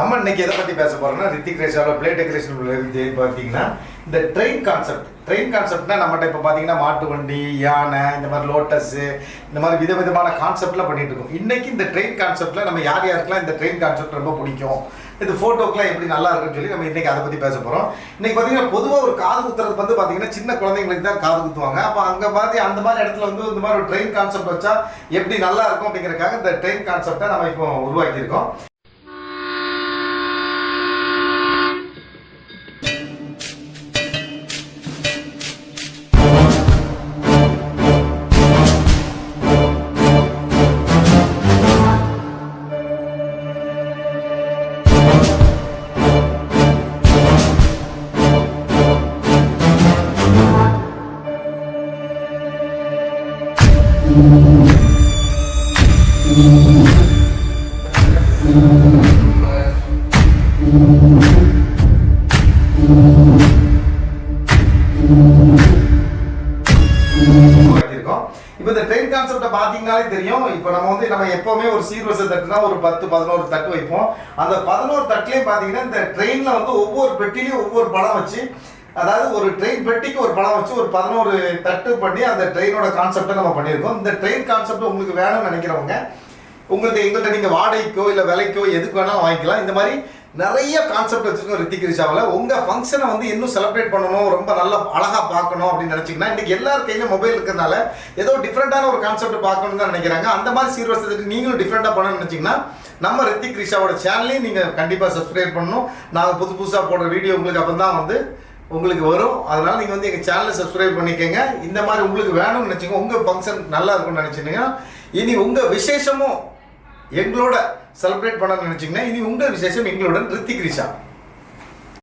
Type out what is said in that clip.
நம்ம இன்னைக்கு எதை பற்றி பேச போறோம்னா ரித்திக் ரோஷனோட பிளே டெக்கரேஷன் பார்த்தீங்கன்னா இந்த ட்ரெயின் கான்செப்ட்னா நம்மகிட்ட இப்போ பார்த்தீங்கன்னா மாட்டு வண்டி, யானை, இந்த மாதிரி லோட்டஸு, இந்த மாதிரி விதவிதமான கான்செப்ட்லாம் பண்ணிட்டு இருக்கோம். இன்னைக்கு இந்த ட்ரெயின் கான்செப்ட்ல நம்ம யாருக்கெல்லாம் இந்த ட்ரெயின் கான்செப்ட் ரொம்ப பிடிக்கும், இந்த ஃபோட்டோக்கெலாம் எப்படி நல்லா இருக்குன்னு சொல்லி நம்ம இன்றைக்கி அதை பற்றி பேச போகிறோம். இன்றைக்கி பார்த்தீங்கன்னா பொதுவாக ஒரு காது குத்துறது வந்து பார்த்தீங்கன்னா சின்ன குழந்தைங்களுக்கு தான் காது குத்துவாங்க. அப்போ அங்கே பார்த்து அந்த மாதிரி இடத்துல வந்து இந்த மாதிரி ஒரு ட்ரெயின் கான்செப்ட் வச்சா எப்படி நல்லா இருக்கும் அப்படிங்கிறதுக்காக இந்த ட்ரெயின் கான்செப்டை நம்ம இப்போ உருவாக்கியிருக்கோம். இப்போ இந்த ட்ரெயின் கான்செப்டை பார்த்தீங்கன்னாலே தெரியும். இப்போ நம்ம எப்பவுமே ஒரு சீர்வரிசை தட்டுனா ஒரு 10-11 தட்டு வைப்போம். அந்த 11 தட்டுலேயும் பார்த்தீங்கன்னா இந்த ட்ரெயினில் வந்து ஒவ்வொரு பெட்டிலையும் ஒவ்வொரு படம் வச்சு, அதாவது ஒரு ட்ரெயின் பெட்டிக்கு ஒரு படம் வச்சு ஒரு 11 தட்டு பண்ணி அந்த ட்ரெயினோட கான்செப்டை நம்ம பண்ணியிருக்கோம். இந்த ட்ரெயின் கான்செப்ட் உங்களுக்கு வேணும்னு நினைக்கிறவங்க எங்கள்கிட்ட நீங்கள் வாடகைக்கோ இல்லை விலைக்கோ எதுக்கு வேணாலும் வாங்கிக்கலாம். இந்த மாதிரி நிறைய கான்செப்ட் வச்சுருக்கோம் ரித்திக் ரோஷாவில். உங்கள் ஃபங்க்ஷனை வந்து இன்னும் செலிப்ரேட் பண்ணணும், ரொம்ப நல்லா அழகாக பார்க்கணும் அப்படின்னு நினச்சிங்கன்னா இன்றைக்கி எல்லார் கையிலும் மொபைல் இருக்கிறதுனால ஏதோ டிஃப்ரெண்ட்டான ஒரு கான்செப்ட் பார்க்கணுன்னு தான் நினைக்கிறாங்க. அந்த மாதிரி சீர்வரிசை நீங்களும் டிஃப்ரெண்ட்டாக பண்ணணும்னு நினச்சிங்கன்னா நம்ம ரித்திக் ரோஷாவோட சேனலையும் நீங்கள் கண்டிப்பாக சப்ஸ்கிரைப் பண்ணணும். நாங்கள் புதுசாக போடுற வீடியோ உங்களுக்கு அப்போ தான் வந்து உங்களுக்கு வரும். அதனால் நீங்கள் வந்து எங்கள் சேனலை சப்ஸ்கிரைப் பண்ணிக்கோங்க. இந்த மாதிரி உங்களுக்கு வேணும்னு நினச்சிங்க, உங்கள் ஃபங்க்ஷன் நல்லா இருக்கும்னு நினச்சிங்கன்னா, இனி உங்கள் விசேஷமும் எங்களோட செலிப்ரேட் பண்ண நினைச்சீங்கன்னா இனி உங்கள் விசேஷம் எங்களுடன் ரித்திக் ரோஷா.